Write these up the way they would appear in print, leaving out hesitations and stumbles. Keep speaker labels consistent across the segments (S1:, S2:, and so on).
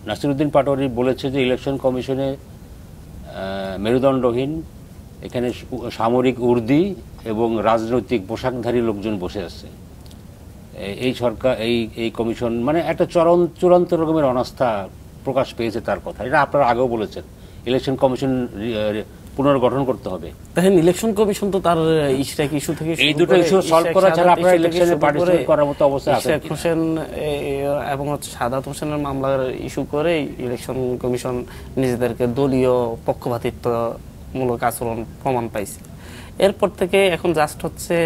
S1: নাসিরউদ্দিন পাটোয়ারি বলেছে যে ইলেকশন কমিশনে মেরুদণ্ডহীন, এখানে সামরিক উর্দি এবং রাজনৈতিক পোশাকধারী লোকজন বসে আছে। এই সরকার এই কমিশন মানে একটা চূড়ান্ত রকমের অনাস্থা প্রকাশ পেয়েছে তার কথা। এটা আপনারা আগেও বলেছেন, ইলেকশন কমিশন পুনর্গঠন করতে হবে।
S2: দেখেন ইলেকশন কমিশন তো তার ইস্যু থেকে
S1: এই দুটো ইস্যু সলভ করা ছাড়া আপনারা ইলেকশনে পার্টিসিপেট করার মতো অবস্থা আছে
S2: শেখ হোসেন এবং সাদাত হোসেনের মামলার ইস্যু করে ইলেকশন কমিশন নিজেদেরকে দলীয় পক্ষপাতিত্বমূলক আচরণ প্রমাণ পাইছে। এরপর থেকে এখন জাস্ট হচ্ছে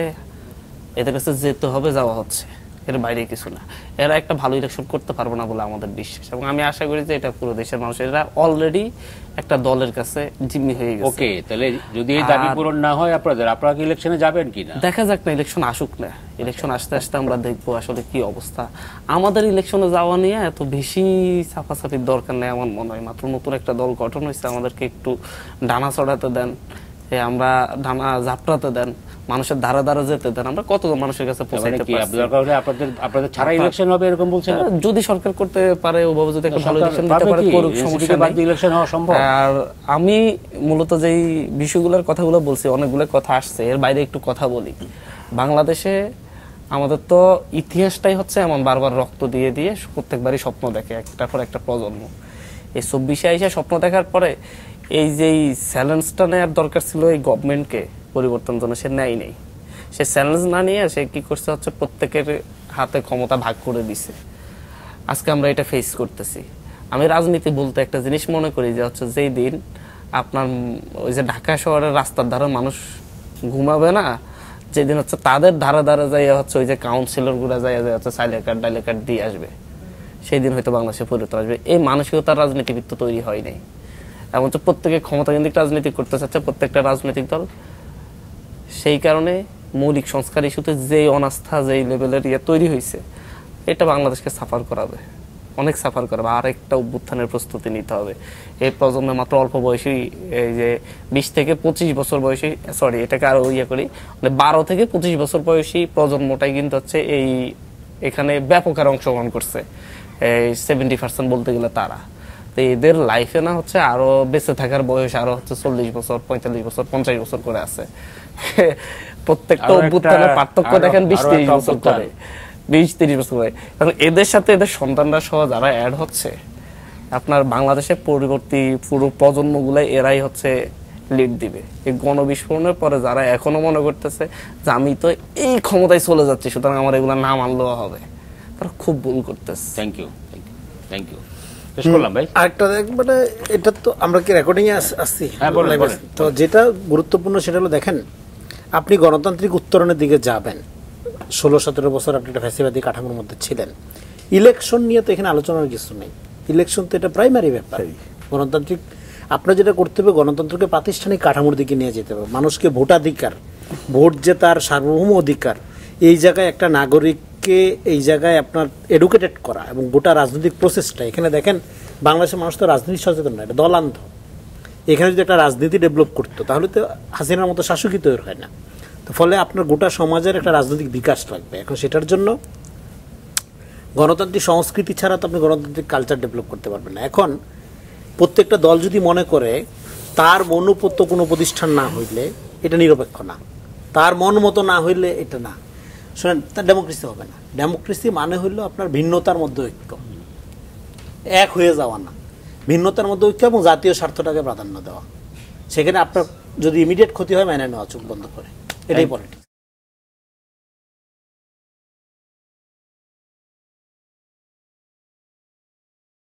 S2: এদের কাছে যেতে হবে, যাওয়া হচ্ছে, এর বাইরে কিছু না। এরা একটা ভালো ইলেকশন করতে পারবে না বলে আমাদের বিশ্বাস, এবং আমি আশা করি যে এটা পুরো দেশের মানুষ, এরা অলরেডি একটা দলের কাছে জিম্মি হয়ে গেছে।
S1: ওকে, তাহলে যদি এই দাবি পূরণ না হয় আপনারা কি ইলেকশনে যাবেন কিনা
S2: দেখা যাক না, ইলেকশন আসুক না, ইলেকশন আসতে আসতে আমরা দেখবো আসলে কি অবস্থা। আমাদের ইলেকশনে যাওয়া নিয়ে এত বেশি চাপাচাপির দরকার নেই আমার মনে হয়। মাত্র নতুন একটা দল গঠন হয়েছে, আমাদেরকে একটু ডানা চড়াতে দেন, আমরা ডানা ঝাপটাতে দেন, মানুষের ধারা ধারা যেতে দেন, আমরা কত মানুষের কাছে পৌঁছাইতে পারছি।
S1: আপনাদের ছাড়া ইলেকশন হবে এরকম বলছেন?
S2: যদি সরকার করতে পারে ওভাবে, যদি একটা ভালো ইলেকশন দিতে পারে করুক, সমস্যা নেই,
S1: ইলেকশন হওয়া সম্ভব।
S2: আর আমি মূলত যেই বিষয়গুলোর কথাগুলো বলছি, অনেকগুলো কথা আসছে, এর বাইরে একটু কথা বলি। বাংলাদেশে আমাদের তো ইতিহাসটাই হচ্ছে এমন, বারবার রক্ত দিয়ে দিয়ে প্রত্যেকবারই স্বপ্ন দেখে একটা পর একটা প্রজন্ম। এই 24-এ এসে স্বপ্ন দেখার পরে এই যে চ্যালেঞ্জটা নেওয়ার দরকার ছিল এই গভর্নমেন্টকে পরিবর্তন জন্য, সে নেয় নেই। সে চ্যালেঞ্জ না নিয়ে সে কি করছে হচ্ছে প্রত্যেকের হাতে ক্ষমতা ভাগ করে দিছে। আজকে আমরা এটা ফেস করতেছি। আমি রাজনীতি বলতে একটা জিনিস মনে করি যে হচ্ছে যেই দিন আপনার ওই যে ঢাকা শহরের রাস্তার ধারে মানুষ ঘুমাবে না, যেদিন হচ্ছে তাদের ধারে ধারে যাইয়া হচ্ছে ওই যে কাউন্সিলর গুলা যাইয়া যায় হচ্ছে চাইলে কার্ড ডাইলে কার্ড দিয়ে আসবে, সেই দিন হয়তো বাংলাদেশে পরিবর্তন আসবে। এই মানসিকতার রাজনীতিবিদ তো তৈরি হয় নাই। এমন তো প্রত্যেকে ক্ষমতা কেন্দ্রিক রাজনীতি করতে চাচ্ছে, প্রত্যেকটা রাজনৈতিক দল। সেই কারণে মৌলিক সংস্কার ইস্যুতে যে অনাস্থা, যেই লেভেলের তৈরি হয়েছে, এটা বাংলাদেশকে সাফার করাবে, অনেক সাফার করাবে। আর একটা অভ্যুত্থানের প্রস্তুতি নিতে হবে। এই প্রজন্মে মাত্র অল্প বয়সী, এই যে 20 থেকে 25 বছর বয়সী, সরি এটাকে আরো করি, মানে 12 থেকে 25 বছর বয়সী প্রজন্মটাই কিন্তু হচ্ছে এখানে ব্যাপক আর অংশগ্রহণ করছে। এই 70% বলতে গেলে তারা। তো এদের লাইফে না হচ্ছে আরো বেঁচে থাকার বয়স আরো হচ্ছে 40 বছর, 45 বছর, 50 বছর করে আছে। প্রত্যেকটা অভ্যুত্থানের পার্থক্য দেখেন 20-30 বছর করে, 20-30 বছর করে। কারণ এদের সাথে এদের সন্তানরা সহ যারা অ্যাড হচ্ছে, আপনার বাংলাদেশের পরবর্তী পুরো প্রজন্মগুলো এরাই হচ্ছে লিড দিবে। এই গণবিস্ফোরণের পরে যারা এখনো মনে করতেছে যে আমি তো এই ক্ষমতায় চলে যাচ্ছি, সুতরাং আমার এগুলো না মানলেও হবে, তারা খুব ভুল করতেছে।
S1: Thank you, thank you.
S3: আরেকটা মানে এটা তো আমরা কি রেকর্ডিং এ আসছি, তো যেটা গুরুত্বপূর্ণ সেটা হলো দেখেন, আপনি গণতান্ত্রিক উত্তরণের দিকে যাবেন, 16-17 বছর আপনি একটা ফ্যাসিবাদী কাঠামোর মধ্যে ছিলেন। ইলেকশন নিয়ে তো এখানে আলোচনার কিছু নেই। ইলেকশন তো এটা প্রাইমারি ব্যাপার। গণতান্ত্রিক আপনার যেটা করতে হবে, গণতন্ত্রকে প্রাতিষ্ঠানিক কাঠামোর দিকে নিয়ে যেতে হবে। মানুষকে ভোটাধিকার, ভোট যে তার সার্বভৌম অধিকার, এই জায়গায় একটা নাগরিককে এই জায়গায় আপনার এডুকেটেড করা এবং গোটা রাজনৈতিক প্রসেসটা। এখানে দেখেন বাংলাদেশের মানুষ তো রাজনীতি সচেতন না, এটা দলান্ধ। এখানে যদি একটা রাজনীতি ডেভেলপ করতো তাহলে তো হাসিনার মতো শাসকই তৈরি হয় না। তো ফলে আপনার গোটা সমাজের একটা রাজনৈতিক বিকাশ লাগবে। এখন সেটার জন্য গণতান্ত্রিক সংস্কৃতি ছাড়া তো আপনি গণতান্ত্রিক কালচার ডেভেলপ করতে পারবেন না। এখন প্রত্যেকটা দল যদি মনে করে তার মনোপত্য কোনো প্রতিষ্ঠান না হইলে এটা নিরপেক্ষ না, তার মন মতো না হইলে এটা না, শোনেন, তার ডেমোক্রেসি হবে না। ডেমোক্রেসি মানে হইলো আপনার ভিন্নতার মধ্যে ঐক্য, এক হয়ে যাওয়া না, ভিন্নতার মধ্যে ঐক্য এবং জাতীয় স্বার্থটাকে প্রাধান্য দেওয়া। সেখানে আপনার যদি ইমিডিয়েট ক্ষতি হয় মেনে নেওয়া, চোখ বন্ধ করে, এটাই পলিটিক্স।